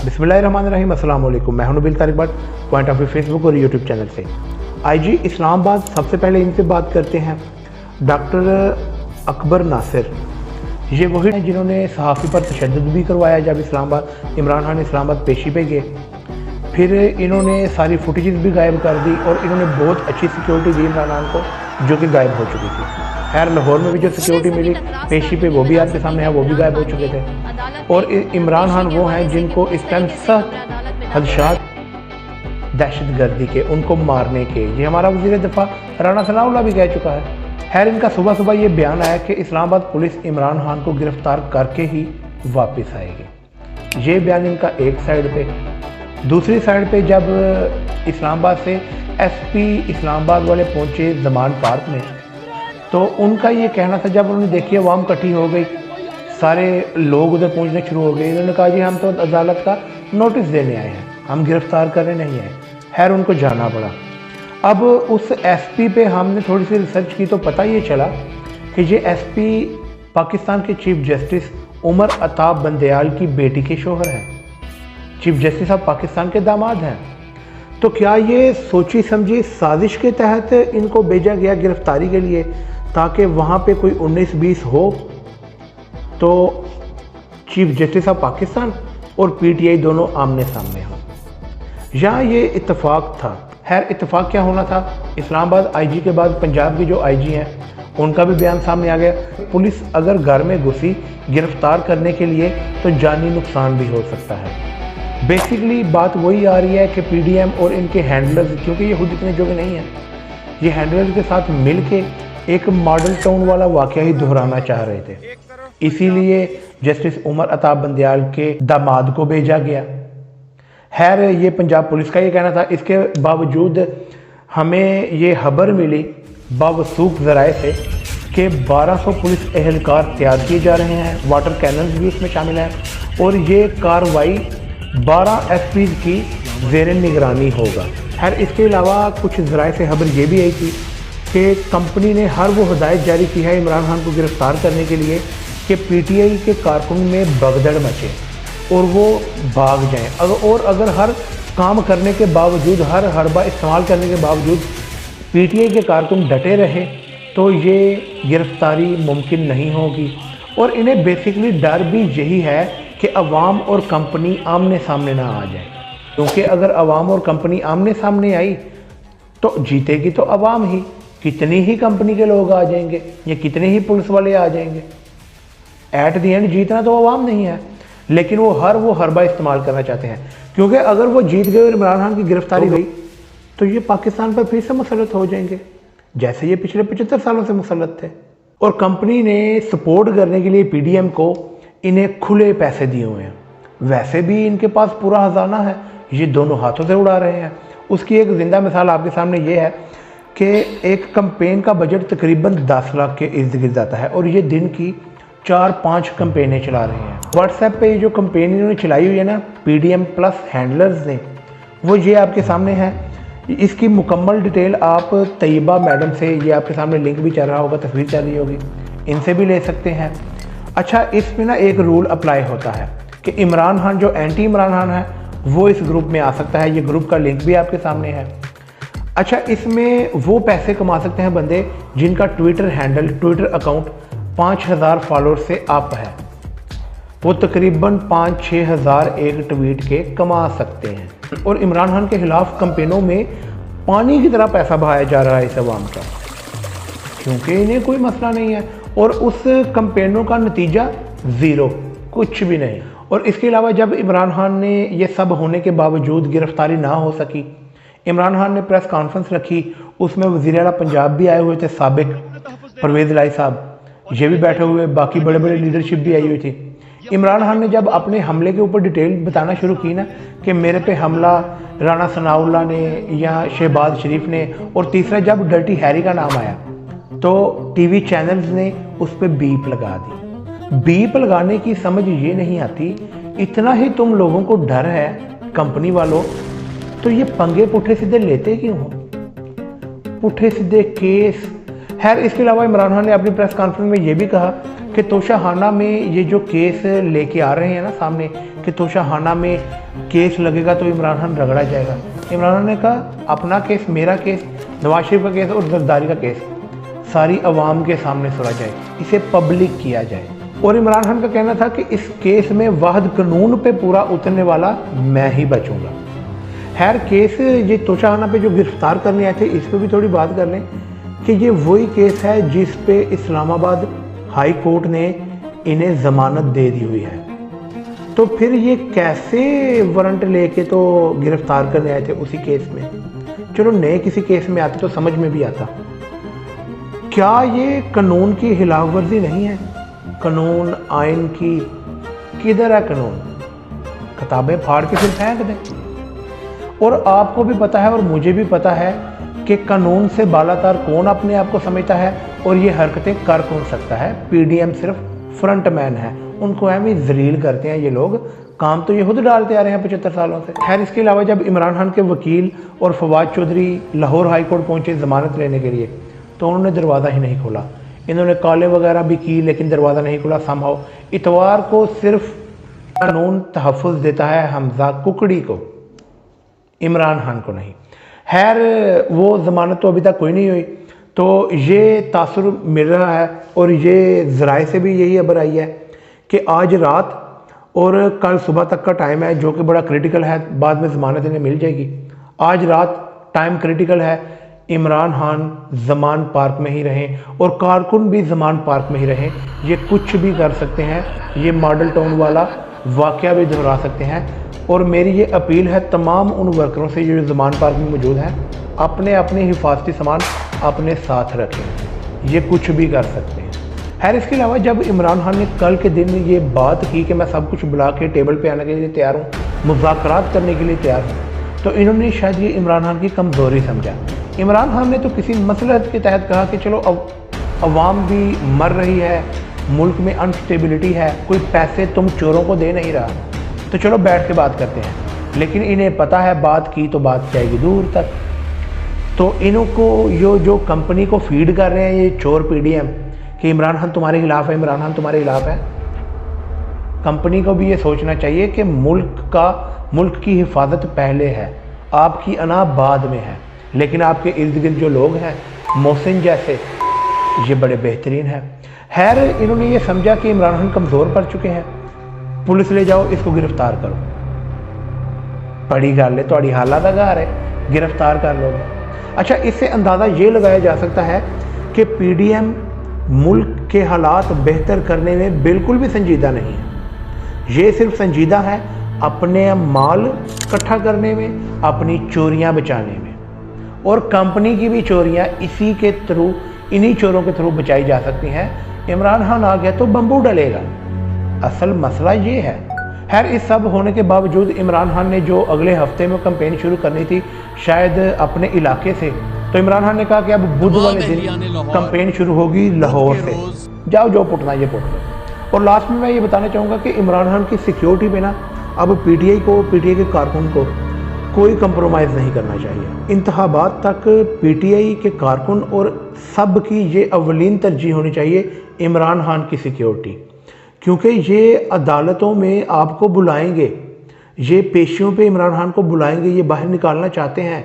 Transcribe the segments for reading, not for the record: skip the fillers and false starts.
बिस्मिल्लाहिर्रहमानिर्रहीम, अस्सलाम वालेकुम। मैं हूं Nabeel Tariq Bhatt, point of view Facebook और यूट्यूब चैनल से। आईजी इस्लामाबाद, सबसे पहले इनसे बात करते हैं। डॉक्टर अकबर नासिर, ये वही हैं जिन्होंने सहाफ़ी पर तशद्दुद भी करवाया जब इमरान खान इस्लामाबाद पेशी पे गए। फिर इन्होंने सारी फुटेजेस भी गायब कर दी और इन्होंने बहुत अच्छी सिक्योरिटी दी इमरान खान को, जो कि गायब हो चुकी थी। खैर, लाहौर में भी जो सिक्योरिटी मिली पेशी पे, वो भी आपके सामने है, वो भी गायब हो चुके थे। और इमरान खान वो हैं जिनको इस टाइम सख्त खदशात दहशतगर्दी के, उनको मारने के, ये हमारा वज़ीर दिफा राना सनाउल्लाह भी कह चुका है। खैर, इनका सुबह सुबह ये बयान आया कि इस्लामाबाद पुलिस इमरान खान को गिरफ्तार करके ही वापस आएगी। ये बयान इनका एक साइड पे। दूसरी साइड पे जब इस्लामाबाद से एसपी इस्लामाबाद वाले पहुंचे ज़मान पार्क में, तो उनका ये कहना था, जब उन्होंने देखी अवाम इकट्ठी हो गई, सारे लोग उधर पहुंचने शुरू हो गए, इन्होंने कहा जी हम तो अदालत का नोटिस देने आए हैं, हम गिरफ्तार करने नहीं आए। खैर, उनको जाना पड़ा। अब उस एसपी पे हमने थोड़ी सी रिसर्च की तो पता ये चला कि ये एसपी पाकिस्तान के चीफ जस्टिस उमर अताब बंदयाल की बेटी के शोहर हैं। चीफ जस्टिस ऑफ पाकिस्तान के दामाद हैं। तो क्या ये सोची समझी साजिश के तहत इनको भेजा गया गिरफ्तारी के लिए, ताकि वहाँ पे कोई 19-20 हो तो चीफ जस्टिस ऑफ पाकिस्तान और पीटीआई दोनों आमने सामने हों, या ये इत्तेफाक था? खैर, इत्तेफाक क्या होना था, इस्लामाबाद आईजी के बाद पंजाब की जो आईजी हैं उनका भी बयान सामने आ गया। पुलिस अगर घर में घुसी गिरफ्तार करने के लिए तो जानी नुकसान भी हो सकता है। बेसिकली बात वही आ रही है कि पीडीएम और इनके हैंडलर्स, क्योंकि ये खुद इतने जोगे नहीं हैं, ये हैंडलर्स के साथ मिल के एक मॉडल टाउन वाला वाकया ही दोहराना चाह रहे थे। इसीलिए जस्टिस उमर अताब बंदयाल के दामाद को भेजा गया। खैर, ये पंजाब पुलिस का ये कहना था। इसके बावजूद हमें ये खबर मिली बावसूख ज़राए से कि 1200 पुलिस एहलकार तैयार किए जा रहे हैं, वाटर कैनन्स भी इसमें शामिल हैं, और ये कार्रवाई 12 एसपी की ज़ेर निगरानी होगा। खैर, इसके अलावा कुछ ज़राए से खबर ये भी आई थी कि कंपनी ने हर वो हदायत जारी की है इमरान खान को गिरफ्तार करने के लिए कि पीटीआई के कारकुन में भगदड़ मचे और वो भाग जाएं। और अगर हर काम करने के बावजूद, हर हरबा इस्तेमाल करने के बावजूद पीटीआई के कारकुन डटे रहे तो ये गिरफ्तारी मुमकिन नहीं होगी। और इन्हें बेसिकली डर भी यही है कि अवाम और कंपनी आमने सामने ना आ जाए, क्योंकि अगर अवाम और कंपनी आमने सामने आई तो जीतेगी तो अवाम ही। कितनी ही कंपनी के लोग आ जाएंगे या कितने ही पुलिस वाले आ जाएंगे, एट द एंड जीतना तो अवाम नहीं है। लेकिन वो हरबा इस्तेमाल करना चाहते हैं, क्योंकि अगर वो जीत गए और इमरान खान की गिरफ्तारी हुई तो ये पाकिस्तान पर फिर से मुसल्लत हो जाएंगे, जैसे ये पिछले 75 सालों से मुसल्लत थे। और कंपनी ने सपोर्ट करने के लिए पीडीएम को इन्हें खुले पैसे दिए हुए हैं। वैसे भी इनके पास पूरा खजाना है, ये दोनों हाथों से उड़ा रहे हैं। उसकी एक जिंदा मिसाल आपके सामने ये है कि एक कैंपेन का बजट तकरीबन 10 लाख के इर्द गिर्द आता है, और ये दिन की 4-5 कैंपेनें चला रहे हैं। व्हाट्सएप पे जो कैंपेन इन्होंने चलाई हुई है ना, पीडीएम प्लस हैंडलर्स ने, वो ये आपके सामने है। इसकी मुकम्मल डिटेल आप तैयबा मैडम से, ये आपके सामने लिंक भी चल रहा होगा, तस्वीर चल रही होगी, इनसे भी ले सकते हैं। अच्छा, इसमें ना एक रूल अप्लाई होता है कि इमरान खान, जो एंटी इमरान खान है, वो इस ग्रुप में आ सकता है। ये ग्रुप का लिंक भी आपके सामने है। अच्छा, इसमें वो पैसे कमा सकते हैं बंदे जिनका ट्विटर अकाउंट 5000 फॉलोअर से अप है। वो तकरीबन 5-6 हज़ार एक ट्वीट के कमा सकते हैं। और इमरान खान के खिलाफ कैंपेनों में पानी की तरह पैसा बहाया जा रहा है इस अवाम का, क्योंकि इन्हें कोई मसला नहीं है। और उस कैंपेनों का नतीजा ज़ीरो, कुछ भी नहीं। और इसके अलावा जब इमरान खान ने ये सब होने के बावजूद गिरफ्तारी ना हो सकी, इमरान खान ने प्रेस कॉन्फ्रेंस रखी, उसमें वज़ीर आला पंजाब भी आए हुए थे, साबिक परवेज़ इलाही साहब, ये भी बैठे हुए, बाकी बड़े बड़े लीडरशिप भी आई हुई थी। इमरान खान ने जब अपने हमले के ऊपर डिटेल बताना शुरू की ना, कि मेरे पे हमला राना सनाउल्लाह ने या शहबाज शरीफ ने, और तीसरा जब डर्टी हैरी का नाम आया, तो टीवी चैनल्स ने उस पर बीप लगा दी। बीप लगाने की समझ ये नहीं आती, इतना ही तुम लोगों को डर है कंपनी वालों, तो ये पंगे पुट्ठे सीधे लेते क्यों हो? पुट्ठे सीधे केस। खैर, इसके अलावा इमरान खान ने अपनी प्रेस कॉन्फ्रेंस में ये भी कहा कि तोशाखाना में ये जो केस लेके आ रहे हैं ना सामने, कि तोशाखाना में केस लगेगा तो इमरान खान रगड़ा जाएगा। इमरान खान ने कहा अपना केस, मेरा केस, नवाज शरीफ का केस और जरदारी का केस सारी अवाम के सामने सुना जाए, इसे पब्लिक किया जाए। और इमरान खान का कहना था कि इस केस में वाहिद कानून पे पूरा उतरने वाला मैं ही बचूंगा। खैर केस ये तोशाखाना पे जो गिरफ्तार करने आए थे इस पर भी थोड़ी बात कर लें कि ये वही केस है जिस पे इस्लामाबाद हाई कोर्ट ने इन्हें ज़मानत दे दी हुई है। तो फिर ये कैसे वारंट लेके तो गिरफ्तार करने आए थे उसी केस में? चलो नए किसी केस में आते तो समझ में भी आता। क्या ये कानून की खिलाफ वर्जी नहीं है? कानून आइन की किधर है कानून? किताबें फाड़ के फिर फेंक दें। और आपको भी पता है और मुझे भी पता है कि कानून से बालातर कौन अपने आप को समझता है और ये हरकतें कर कौन सकता है। पीडीएम सिर्फ फ्रंट मैन है, उनको हम ही जलील करते हैं ये लोग, काम तो ये खुद डालते आ रहे हैं 75 सालों से। खैर इसके अलावा जब इमरान खान के वकील और फवाद चौधरी लाहौर हाई कोर्ट पहुंचे ज़मानत लेने के लिए तो उन्होंने दरवाज़ा ही नहीं खोला। इन्होंने कॉलें वगैरह भी की लेकिन दरवाज़ा नहीं खुला। समहाउ इतवार को सिर्फ कानून तहफ़्फ़ुज़ देता है हमजा कुकड़ी को, इमरान खान को नहीं। खैर वो ज़मानत तो अभी तक कोई नहीं हुई, तो ये तासुर मिल रहा है और ये ज़राए से भी यही खबर आई है कि आज रात और कल सुबह तक का टाइम है जो कि बड़ा क्रिटिकल है, बाद में ज़मानत इन्हें मिल जाएगी। आज रात टाइम क्रिटिकल है, इमरान खान ज़मान पार्क में ही रहें और कारकुन भी ज़मान पार्क में ही रहें। ये कुछ भी कर सकते हैं, ये मॉडल टाउन वाला वाक़या भी दोहरा सकते हैं। और मेरी ये अपील है तमाम उन वर्करों से जो ज़मान पार्क में मौजूद हैं, अपने अपने हिफाजती सामान अपने साथ रखें, ये कुछ भी कर सकते हैं। खैर इसके अलावा जब इमरान खान ने कल के दिन ये बात की कि मैं सब कुछ बुला के टेबल पे आने के लिए तैयार हूँ, मुज़ाकरात करने के लिए तैयार हूँ, तो इन्होंने शायद ये इमरान खान की कमज़ोरी समझा। इमरान खान ने तो किसी मसलहत के तहत कहा कि चलो अवाम भी मर रही है, मुल्क में अनस्टेबिलिटी है, कोई पैसे तुम चोरों को दे नहीं रहा, तो चलो बैठ के बात करते हैं। लेकिन इन्हें पता है बात की तो बात जाएगी दूर तक। तो इनको जो कंपनी को फीड कर रहे हैं ये चोर पीडीएम कि इमरान खान तुम्हारे खिलाफ है, इमरान खान तुम्हारे खिलाफ है, कंपनी को भी ये सोचना चाहिए कि मुल्क की हिफाजत पहले है, आपकी अना बाद में है। लेकिन आपके इर्द गिर्द जो लोग हैं मोहसिन जैसे, ये बड़े बेहतरीन हैं। खैर इन्होंने ये समझा कि इमरान खान कमज़ोर पड़ चुके हैं, पुलिस ले जाओ, इसको गिरफ्तार करो। बड़ी गल है, थोड़ी हालत अगार है, गिरफ्तार कर लोगे। अच्छा, इससे अंदाज़ा ये लगाया जा सकता है कि पीडीएम मुल्क के हालात बेहतर करने में बिल्कुल भी संजीदा नहीं है। ये सिर्फ संजीदा है अपने माल इकट्ठा करने में, अपनी चोरियां बचाने में। और कंपनी की भी चोरियां इसी के थ्रू, इन्हीं चोरों के थ्रू बचाई जा सकती हैं। इमरान खान आ गया तो बम्बू डलेगा, असल मसला ये है। खैर इस सब होने के बावजूद इमरान खान ने जो अगले हफ्ते में कैंपेन शुरू करनी थी शायद अपने इलाके से, तो इमरान खान ने कहा कि अब बुध वाले दिन कैंपेन शुरू होगी लाहौर से, जाओ जो पुटना ये पुट लो। और लास्ट में मैं ये बताना चाहूँगा कि इमरान खान की सिक्योरिटी पे ना अब पीटीआई के कारकुन को कोई कंप्रोमाइज़ नहीं करना चाहिए। इंतखाबात तक पीटीआई के कारकुन और सब की ये अवलीन तरजीह होनी चाहिए इमरान खान की सिक्योरिटी, क्योंकि ये अदालतों में आपको बुलाएंगे, ये पेशियों पे इमरान खान को बुलाएंगे, ये बाहर निकालना चाहते हैं।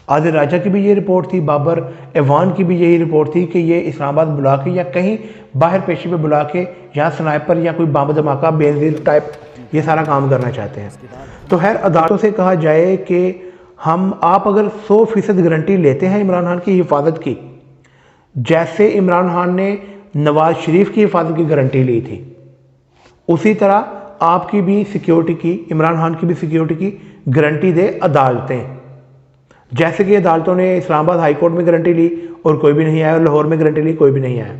आदिल राजा की भी ये रिपोर्ट थी, बाबर एवान की भी यही रिपोर्ट थी कि ये इस्लामाबाद बुला के या कहीं बाहर पेशी पे बुला के यहाँ स्नाइपर या कोई बम धमाका बेनजीर टाइप ये सारा काम करना चाहते हैं। तो खैर अदालतों से कहा जाए कि आप अगर 100% गारंटी लेते हैं इमरान खान की हिफाजत की, जैसे इमरान खान ने नवाज शरीफ की हिफाजत की गारंटी ली थी, उसी तरह आपकी भी सिक्योरिटी की, इमरान खान की भी सिक्योरिटी की गारंटी दे अदालतें। जैसे कि अदालतों ने इस्लामाबाद हाई कोर्ट में गारंटी ली और कोई भी नहीं आया, और लाहौर में गारंटी ली, कोई भी नहीं आया।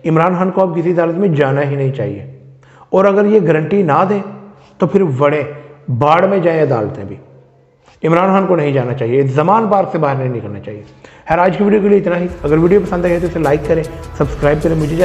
इमरान खान को अब किसी अदालत में जाना ही नहीं चाहिए। और अगर ये गारंटी ना दें तो फिर बड़े बाढ़ में जाए अदालतें भी, इमरान खान को नहीं जाना चाहिए, ज़मान पार्क से बाहर नहीं निकलना चाहिए। खैर आज की वीडियो के लिए इतना ही। अगर वीडियो पसंद आए तो इसे लाइक करें, सब्सक्राइब करें। मुझे